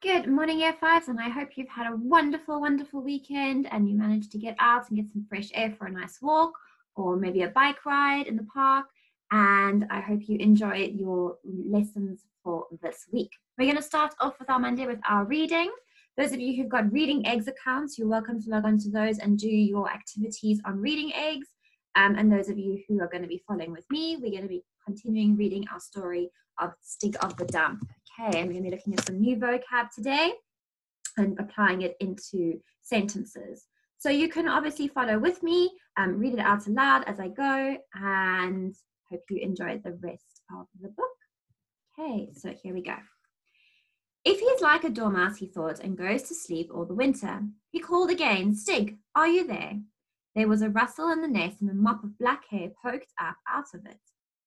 Good morning, Year Fives, and I hope you've had a wonderful, wonderful weekend and you managed to get out and get some fresh air for a nice walk or maybe a bike ride in the park. And I hope you enjoy your lessons for this week. We're going to start off with our Monday with our reading. Those of you who've got Reading Eggs accounts, you're welcome to log onto those and do your activities on Reading Eggs. And those of you who are going to be following with me, we're going to be continuing reading our story of Stig of the Dump. Okay, and we're going to be looking at some new vocab today and applying it into sentences. So you can obviously follow with me, read it out aloud as I go, and hope you enjoy the rest of the book. Okay, so here we go. If he's like a dormouse, he thought, and goes to sleep all the winter. He called again, Stig, are you there? There was a rustle in the nest and a mop of black hair poked up out of it.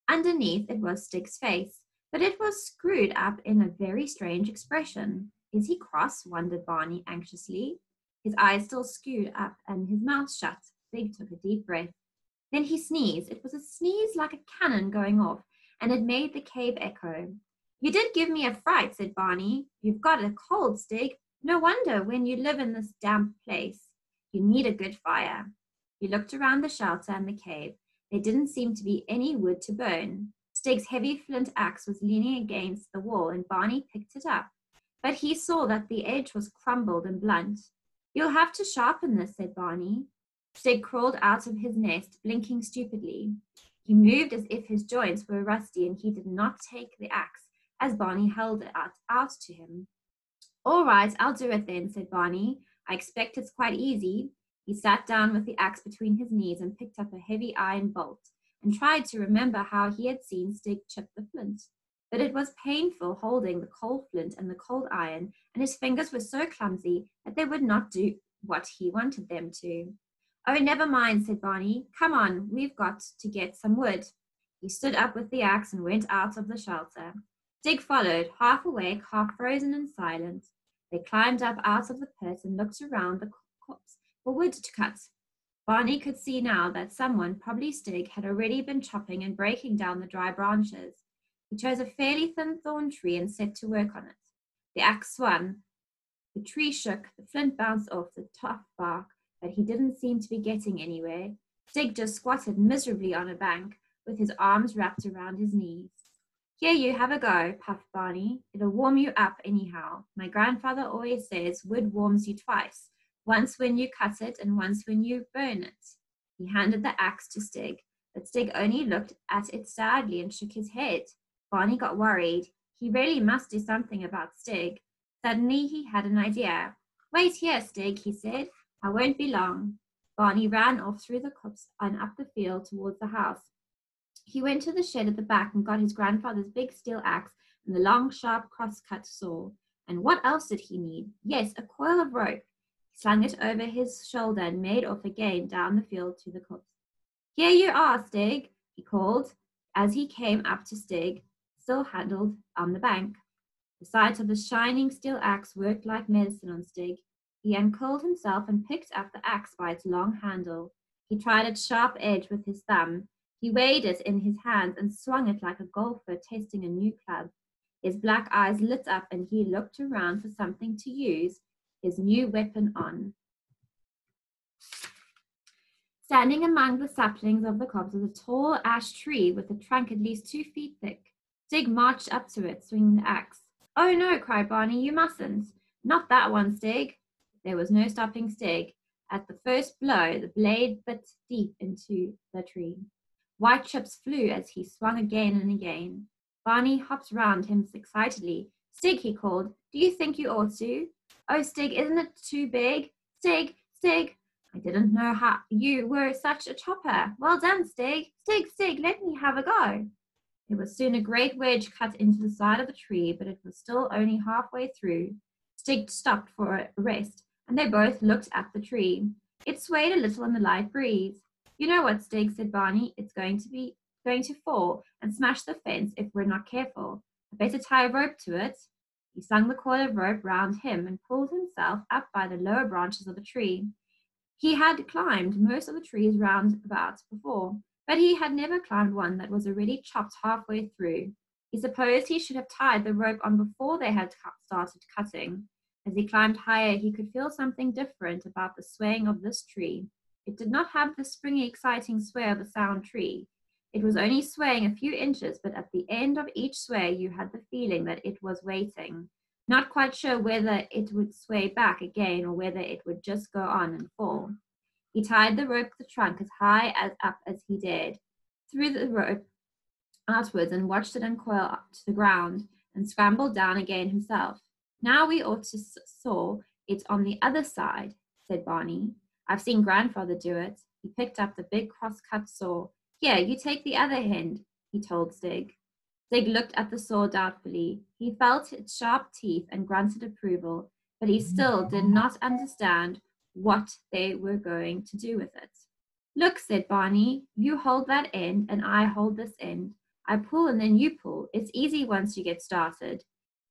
Underneath it was Stig's face, but it was screwed up in a very strange expression. Is he cross? Wondered Barney anxiously. His eyes still screwed up and his mouth shut. Stig took a deep breath. Then he sneezed. It was a sneeze like a cannon going off, and it made the cave echo. You did give me a fright, said Barney. You've got a cold, Stig. No wonder when you live in this damp place. You need a good fire. He looked around the shelter and the cave. There didn't seem to be any wood to burn. Stig's heavy flint axe was leaning against the wall, and Barney picked it up. But he saw that the edge was crumbled and blunt. You'll have to sharpen this, said Barney. Stig crawled out of his nest, blinking stupidly. He moved as if his joints were rusty, and he did not take the axe as Barney held it out to him. All right, I'll do it then, said Barney. I expect it's quite easy. He sat down with the axe between his knees and picked up a heavy iron bolt and tried to remember how he had seen Stig chip the flint. But it was painful holding the cold flint and the cold iron, and his fingers were so clumsy that they would not do what he wanted them to. Oh, never mind, said Barney. Come on, we've got to get some wood. He stood up with the axe and went out of the shelter. Stig followed, half awake, half frozen and silent. They climbed up out of the pit and looked around the copse for wood to cut. Barney could see now that someone, probably Stig, had already been chopping and breaking down the dry branches. He chose a fairly thin thorn tree and set to work on it. The axe swung. The tree shook, the flint bounced off the tough bark, but he didn't seem to be getting anywhere. Stig just squatted miserably on a bank with his arms wrapped around his knees. Here you have a go, puffed Barney. It'll warm you up anyhow. My grandfather always says wood warms you twice, once when you cut it and once when you burn it. He handed the axe to Stig, but Stig only looked at it sadly and shook his head. Barney got worried. He really must do something about Stig. Suddenly he had an idea. Wait here, Stig, he said. I won't be long. Barney ran off through the copse and up the field towards the house. He went to the shed at the back and got his grandfather's big steel axe and the long, sharp, cross-cut saw. And what else did he need? Yes, a coil of rope. He slung it over his shoulder and made off again down the field to the copse. Here you are, Stig, he called, as he came up to Stig, still huddled on the bank. The sight of the shining steel axe worked like medicine on Stig. He uncurled himself and picked up the axe by its long handle. He tried its sharp edge with his thumb. He weighed it in his hands and swung it like a golfer testing a new club. His black eyes lit up and he looked around for something to use his new weapon on. Standing among the saplings of the copse was a tall ash tree with a trunk at least 2 feet thick. Stig marched up to it, swinging the axe. Oh no, cried Barney, you mustn't. Not that one, Stig. There was no stopping Stig. At the first blow, the blade bit deep into the tree. White chips flew as he swung again and again. Barney hopped round him excitedly. Stig, he called, do you think you ought to? Oh, Stig, isn't it too big? Stig, Stig. I didn't know how you were such a chopper. Well done, Stig. Stig, Stig, let me have a go. There was soon a great wedge cut into the side of the tree, but it was still only halfway through. Stig stopped for a rest, and they both looked at the tree. It swayed a little in the light breeze. You know what, Stig, said Barney. It's going to fall and smash the fence if we're not careful. I better tie a rope to it. He slung the coil of rope round him and pulled himself up by the lower branches of the tree. He had climbed most of the trees round about before, but he had never climbed one that was already chopped halfway through. He supposed he should have tied the rope on before they had started cutting. As he climbed higher, he could feel something different about the swaying of this tree. It did not have the springy, exciting sway of a sound tree. It was only swaying a few inches, but at the end of each sway, you had the feeling that it was waiting, not quite sure whether it would sway back again or whether it would just go on and fall. He tied the rope to the trunk as high up as he dared, threw the rope outwards and watched it uncoil up to the ground and scrambled down again himself. Now we ought to saw it on the other side, said Barney. I've seen Grandfather do it. He picked up the big cross-cut saw. Here, you take the other end, he told Stig. Stig looked at the saw doubtfully. He felt its sharp teeth and grunted approval, but he still did not understand what they were going to do with it. Look, said Barney, you hold that end and I hold this end. I pull and then you pull. It's easy once you get started.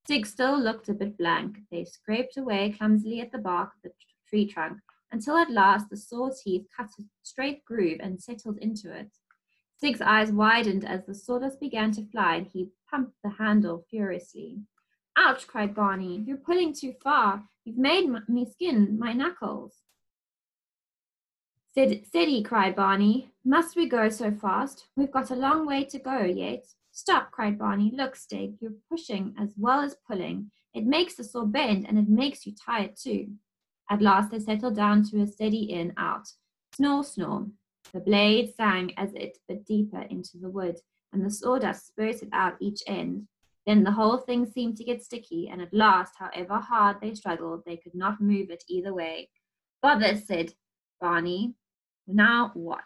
Stig still looked a bit blank. They scraped away clumsily at the bark of the tree trunk until at last the saw teeth cut a straight groove and settled into it. Stig's eyes widened as the sawdust began to fly and he pumped the handle furiously. Ouch, cried Barney. You're pulling too far. You've made me skin my knuckles. Steady, cried Barney. Must we go so fast? We've got a long way to go yet. Stop, cried Barney. Look, Stig, you're pushing as well as pulling. It makes the saw bend and it makes you tired too. At last they settled down to a steady in out. Snore, snore. The blade sang as it bit deeper into the wood, and the sawdust spurted out each end. Then the whole thing seemed to get sticky, and at last, however hard they struggled, they could not move it either way. Bother, said Barney. Now what?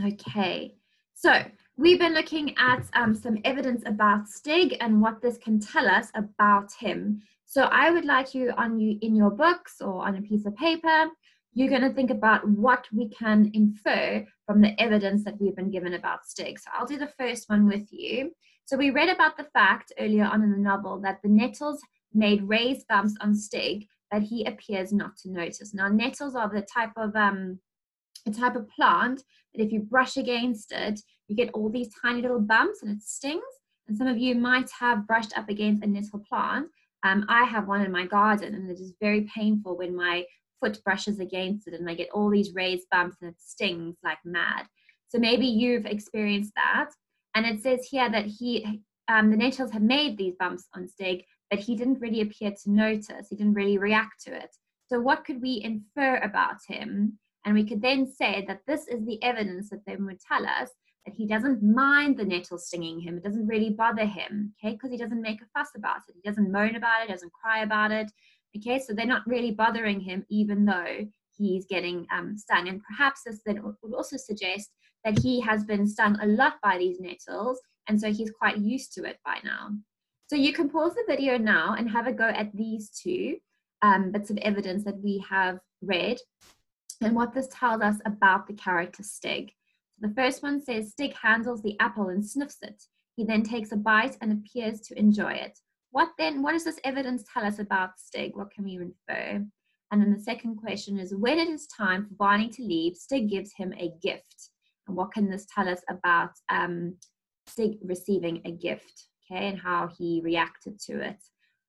Okay, so we've been looking at some evidence about Stig and what this can tell us about him. So I would like you in your books or on a piece of paper, you're going to think about what we can infer from the evidence that we've been given about Stig. So I'll do the first one with you. So we read about the fact earlier on in the novel that the nettles made raised bumps on Stig that he appears not to notice. Now nettles are the type of plant that if you brush against it, you get all these tiny little bumps and it stings. And some of you might have brushed up against a nettle plant. I have one in my garden and it is very painful when my foot brushes against it and I get all these raised bumps and it stings like mad. So maybe you've experienced that. And it says here that the nettles have made these bumps on Stig, but he didn't really appear to notice. He didn't really react to it. So what could we infer about him? And we could then say that this is the evidence that then would tell us that he doesn't mind the nettle stinging him. It doesn't really bother him, okay, because he doesn't make a fuss about it. He doesn't moan about it, doesn't cry about it, okay? So they're not really bothering him even though he's getting stung. And perhaps this then would also suggest that he has been stung a lot by these nettles, and so he's quite used to it by now. So you can pause the video now and have a go at these two bits of evidence that we have read and what this tells us about the character Stig. So the first one says Stig handles the apple and sniffs it. He then takes a bite and appears to enjoy it. What does this evidence tell us about Stig? What can we infer? And then the second question is, when it is time for Barney to leave, Stig gives him a gift. And what can this tell us about Stig receiving a gift, okay, and how he reacted to it?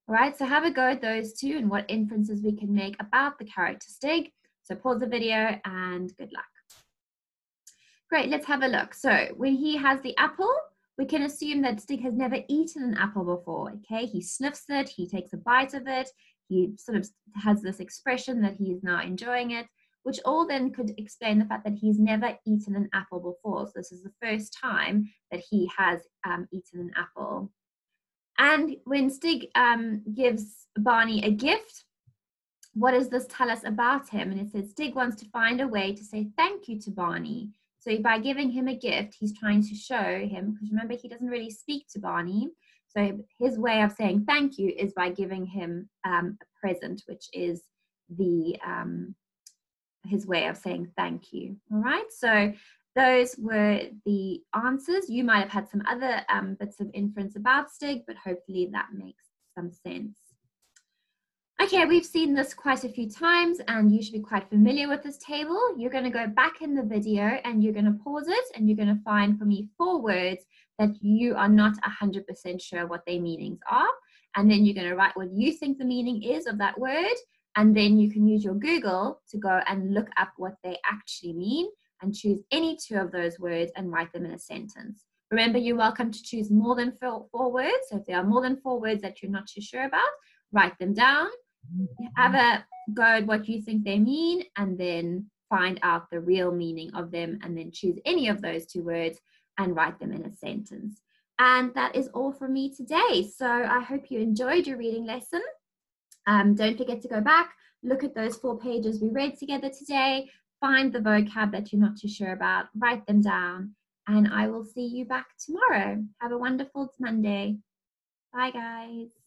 All right, so have a go at those two and what inferences we can make about the character Stig. So pause the video and good luck. Great, let's have a look. So when he has the apple, we can assume that Stig has never eaten an apple before, okay? He sniffs it, he takes a bite of it, he sort of has this expression that he is now enjoying it, which all then could explain the fact that he's never eaten an apple before. So this is the first time that he has eaten an apple. And when Stig gives Barney a gift, what does this tell us about him? And it says Stig wants to find a way to say thank you to Barney. So by giving him a gift, he's trying to show him, because remember, he doesn't really speak to Barney. So his way of saying thank you is by giving him a present, which is his way of saying thank you. All right, so those were the answers. You might have had some other bits of inference about Stig, but hopefully that makes some sense. Okay, we've seen this quite a few times and you should be quite familiar with this table. You're going to go back in the video and you're going to pause it and you're going to find for me 4 words that you are not 100% sure what their meanings are. And then you're going to write what you think the meaning is of that word. And then you can use your Google to go and look up what they actually mean and choose any 2 of those words and write them in a sentence. Remember, you're welcome to choose more than 4 words. So if there are more than 4 words that you're not too sure about, write them down, have a go at what you think they mean, and then find out the real meaning of them, and then choose any of those 2 words and write them in a sentence. And that is all from me today. So I hope you enjoyed your reading lesson. Don't forget to go back, look at those 4 pages we read together today, find the vocab that you're not too sure about, write them down, and I will see you back tomorrow. Have a wonderful Monday. Bye, guys.